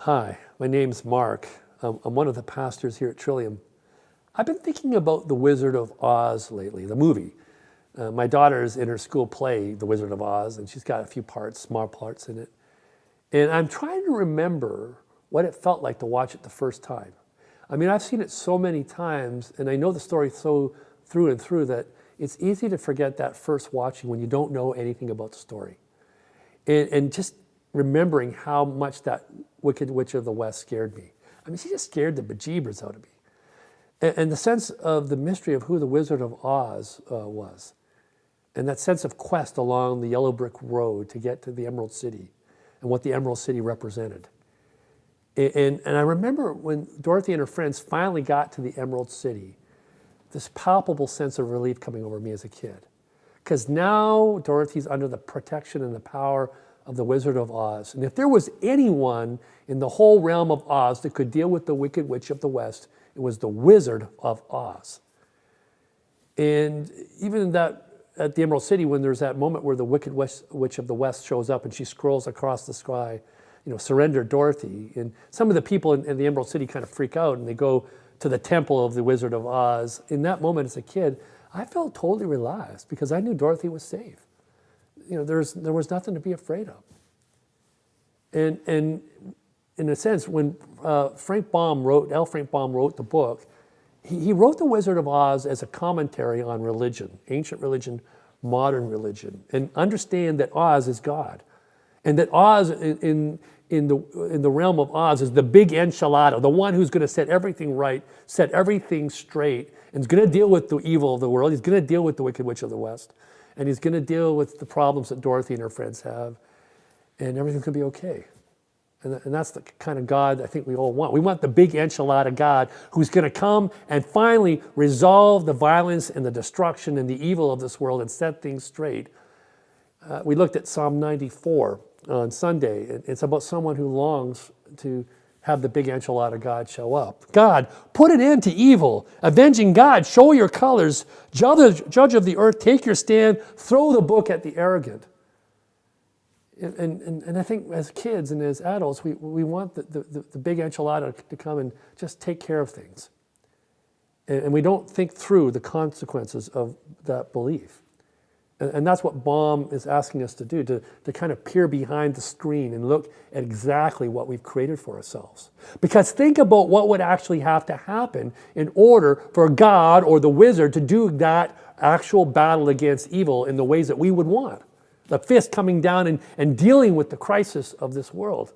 Hi, my name's Mark. I'm one of the pastors here at Trillium. I've been thinking about The Wizard of Oz lately, the movie. My daughter's in her school play, The Wizard of Oz, and she's got a few parts, small parts in it. And I'm trying to remember what it felt like to watch it the first time. I mean, I've seen it so many times, and I know the story so through and through that it's easy to forget that first watching when you don't know anything about the story. And just remembering how much that Wicked Witch of the West scared me. I mean, she just scared the bejeebers out of me. And the sense of the mystery of who the Wizard of Oz was. And that sense of quest along the yellow brick road to get to the Emerald City and what the Emerald City represented. And I remember when Dorothy and her friends finally got to the Emerald City, this palpable sense of relief coming over me as a kid. Because now Dorothy's under the protection and the power of the Wizard of Oz. And if there was anyone in the whole realm of Oz that could deal with the Wicked Witch of the West, it was the Wizard of Oz. And even that at the Emerald City, when there's that moment where the Wicked Witch of the West shows up and she scrolls across the sky, surrender Dorothy. And some of the people in the Emerald City kind of freak out and they go to the temple of the Wizard of Oz. In that moment as a kid, I felt totally relaxed because I knew Dorothy was safe. There was nothing to be afraid of. And in a sense, when L. Frank Baum wrote the book, he wrote The Wizard of Oz as a commentary on religion, ancient religion, modern religion, and understand that Oz is God. And that Oz in the realm of Oz is the big enchilada, the one who's going to set everything right, set everything straight, and is going to deal with the evil of the world. He's going to deal with the Wicked Witch of the West. And he's going to deal with the problems that Dorothy and her friends have. And everything's going to be okay. And that's the kind of God I think we all want. We want the big enchilada God who's going to come and finally resolve the violence and the destruction and the evil of this world and set things straight. We looked at Psalm 94 on Sunday. It's about someone who longs to have the big enchilada God show up. God, put an end to evil. Avenging God, show your colors. Judge of the earth, take your stand. Throw the book at the arrogant. And I think as kids and as adults, we want the big enchilada to come and just take care of things. And we don't think through the consequences of that belief. And that's what Baum is asking us to do, to kind of peer behind the screen and look at exactly what we've created for ourselves. Because think about what would actually have to happen in order for God or the wizard to do that actual battle against evil in the ways that we would want. The fist coming down and dealing with the crisis of this world.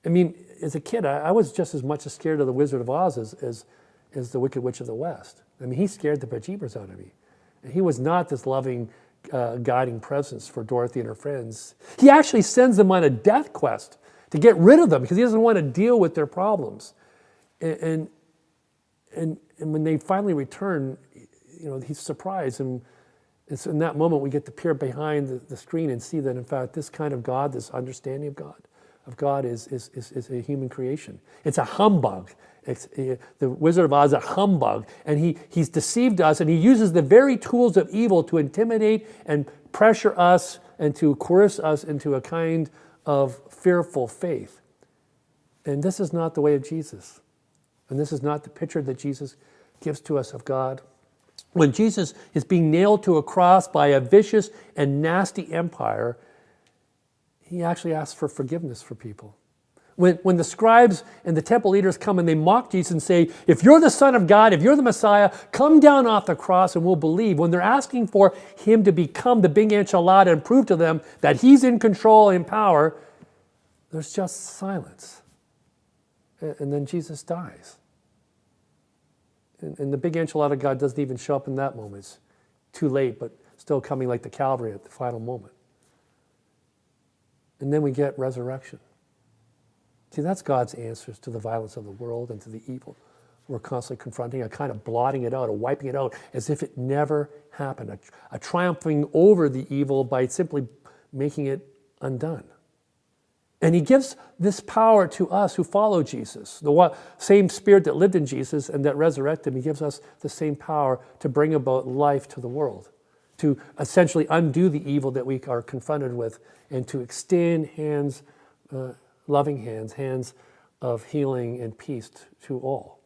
I mean, as a kid, I was just as much scared of the Wizard of Oz as the Wicked Witch of the West. I mean, he scared the bejeebers out of me. He was not this loving, guiding presence for Dorothy and her friends. He actually sends them on a death quest to get rid of them because he doesn't want to deal with their problems. And when they finally return, he's surprised. And it's in that moment we get to peer behind the screen and see that, in fact, this kind of God, this understanding of God is a human creation. It's a humbug. The Wizard of Oz is a humbug, and he's deceived us, and he uses the very tools of evil to intimidate and pressure us and to coerce us into a kind of fearful faith. And this is not the way of Jesus. And this is not the picture that Jesus gives to us of God. When Jesus is being nailed to a cross by a vicious and nasty empire, he actually asks for forgiveness for people. When the scribes and the temple leaders come and they mock Jesus and say, if you're the Son of God, if you're the Messiah, come down off the cross and we'll believe. When they're asking for him to become the big enchilada and prove to them that he's in control and power, there's just silence. And then Jesus dies. And the big enchilada God doesn't even show up in that moment. It's too late, but still coming like the Calvary at the final moment. And then we get resurrection. See, that's God's answers to the violence of the world and to the evil we're constantly confronting, a kind of blotting it out, a wiping it out as if it never happened, a triumphing over the evil by simply making it undone. And he gives this power to us who follow Jesus. The same Spirit that lived in Jesus and that resurrected him, he gives us the same power to bring about life to the world, to essentially undo the evil that we are confronted with and to extend hands loving hands, hands of healing and peace to all.